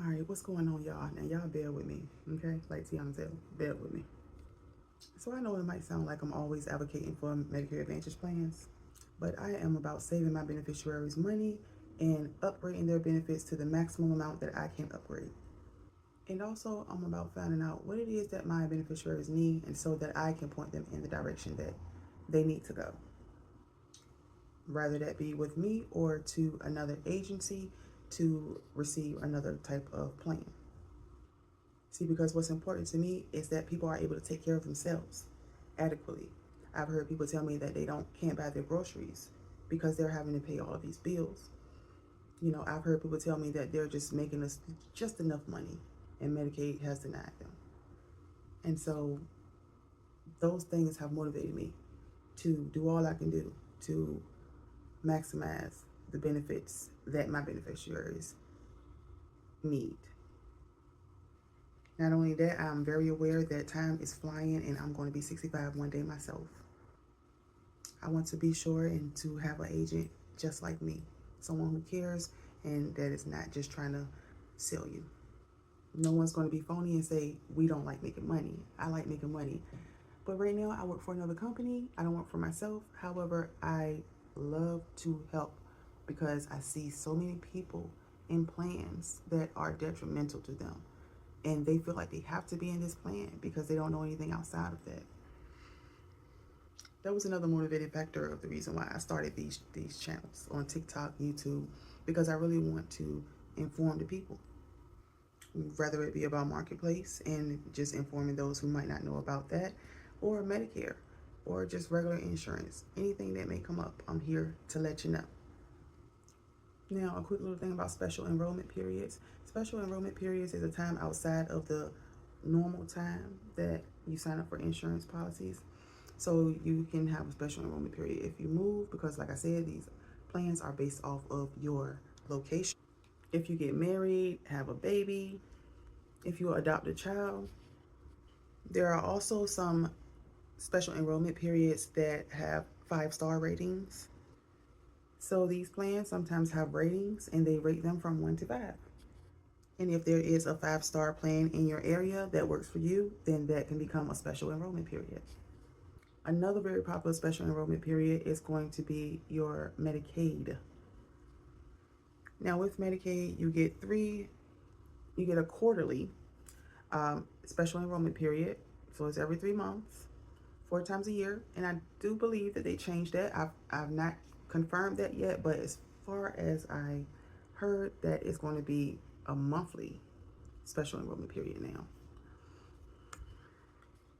All right, what's going on, y'all? Now, y'all bear with me, okay? Like Tiana said, bear with me. So, I know it might sound like I'm always advocating for Medicare Advantage plans, but I am about saving my beneficiaries money and upgrading their benefits to the maximum amount that I can upgrade. And also, I'm about finding out what it is that my beneficiaries need, and so that I can point them in the direction that they need to go, rather that be with me or to another agency to receive another type of plan. See, because what's important to me is that people are able to take care of themselves adequately. I've heard people tell me that they can't buy their groceries because they're having to pay all of these bills. You know, I've heard people tell me that they're just making us just enough money and Medicaid has denied them. And so those things have motivated me to do all I can do to maximize the benefits that my beneficiaries need. Not only that, I'm very aware that time is flying and I'm going to be 65 one day myself. I want to be sure and to have an agent just like me, someone who cares and that is not just trying to sell you. No one's going to be phony and say, we don't like making money. I like making money. But right now, I work for another company. I don't work for myself. However, I love to help because I see so many people in plans that are detrimental to them. And they feel like they have to be in this plan because they don't know anything outside of that. That was another motivating factor of the reason why I started these channels on TikTok, YouTube, because I really want to inform the people, whether it be about Marketplace and just informing those who might not know about that, or Medicare, or just regular insurance. Anything that may come up, I'm here to let you know. Now, a quick little thing about special enrollment periods. Special enrollment periods is a time outside of the normal time that you sign up for insurance policies. So you can have a special enrollment period if you move, because like I said, these plans are based off of your location. If you get married, have a baby, if you adopt a child. There are also some special enrollment periods that have 5-star ratings. So these plans sometimes have ratings and they rate them from 1 to 5. And if there is a 5-star plan in your area that works for you, then that can become a special enrollment period. Another very popular special enrollment period is going to be your Medicaid. Now with Medicaid, you get a quarterly special enrollment period. So it's every 3 months, 4 times a year. And I do believe that they changed that. I've not confirmed that yet, but as far as I heard, that it's going to be a monthly special enrollment period now.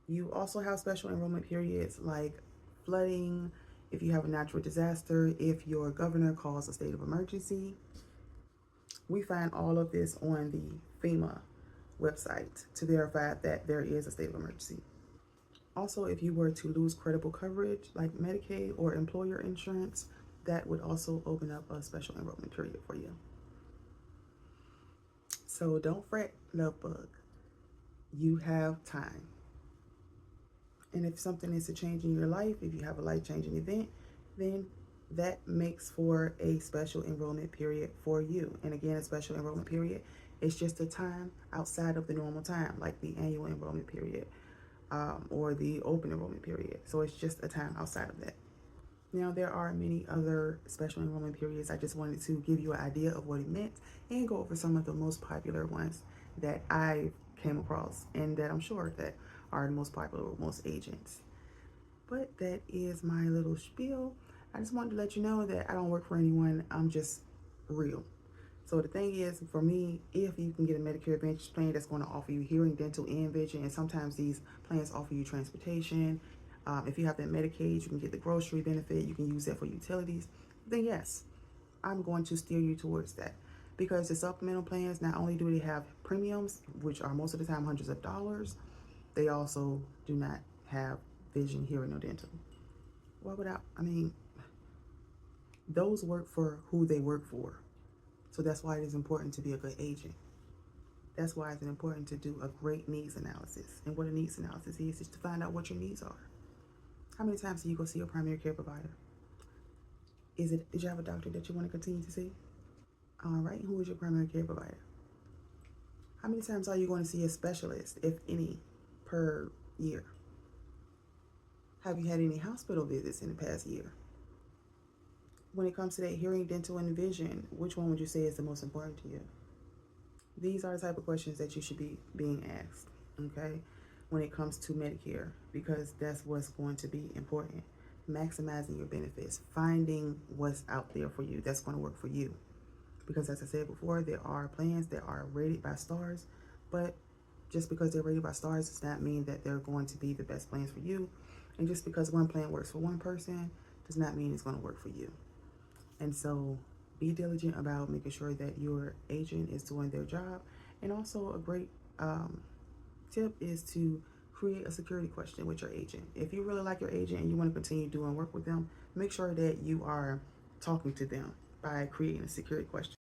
You also have special enrollment periods like flooding, if you have a natural disaster, if your governor calls a state of emergency. We find all of this on the FEMA website to verify that there is a state of emergency. Also, if you were to lose credible coverage like Medicaid or employer insurance, that would also open up a special enrollment period for you. So don't fret, love bug. You have time. And if something is to change in your life, if you have a life-changing event, then that makes for a special enrollment period for you. And again, a special enrollment period is just a time outside of the normal time, like the annual enrollment period or the open enrollment period. So it's just a time outside of that. Now, there are many other special enrollment periods. I just wanted to give you an idea of what it meant and go over some of the most popular ones that I came across and that I'm sure that are the most popular with most agents. But that is my little spiel. I just wanted to let you know that I don't work for anyone. I'm just real. So the thing is, for me, if you can get a Medicare Advantage plan that's going to offer you hearing, dental, and vision, and sometimes these plans offer you transportation. If you have that Medicaid, you can get the grocery benefit. You can use that for utilities. Then yes, I'm going to steer you towards that. Because the supplemental plans, not only do they have premiums, which are most of the time hundreds of dollars, they also do not have vision, hearing, or dental. Why would I mean, those work for who they work for. So that's why it is important to be a good agent. That's why it's important to do a great needs analysis. And what a needs analysis is to find out what your needs are. How many times do you go see your primary care provider? Did you have a doctor that you want to continue to see? All right, who is your primary care provider? How many times are you going to see a specialist, if any, per year? Have you had any hospital visits in the past year? When it comes to that hearing, dental, and vision, which one would you say is the most important to you? These are the type of questions that you should be being asked, okay, when it comes to Medicare, because that's what's going to be important. Maximizing your benefits, finding what's out there for you that's going to work for you. Because as I said before, there are plans that are rated by stars, but just because they're rated by stars does not mean that they're going to be the best plans for you. And just because one plan works for one person does not mean it's going to work for you. And so be diligent about making sure that your agent is doing their job. And also a great tip is to create a security question with your agent. If you really like your agent and you want to continue doing work with them, make sure that you are talking to them by creating a security question.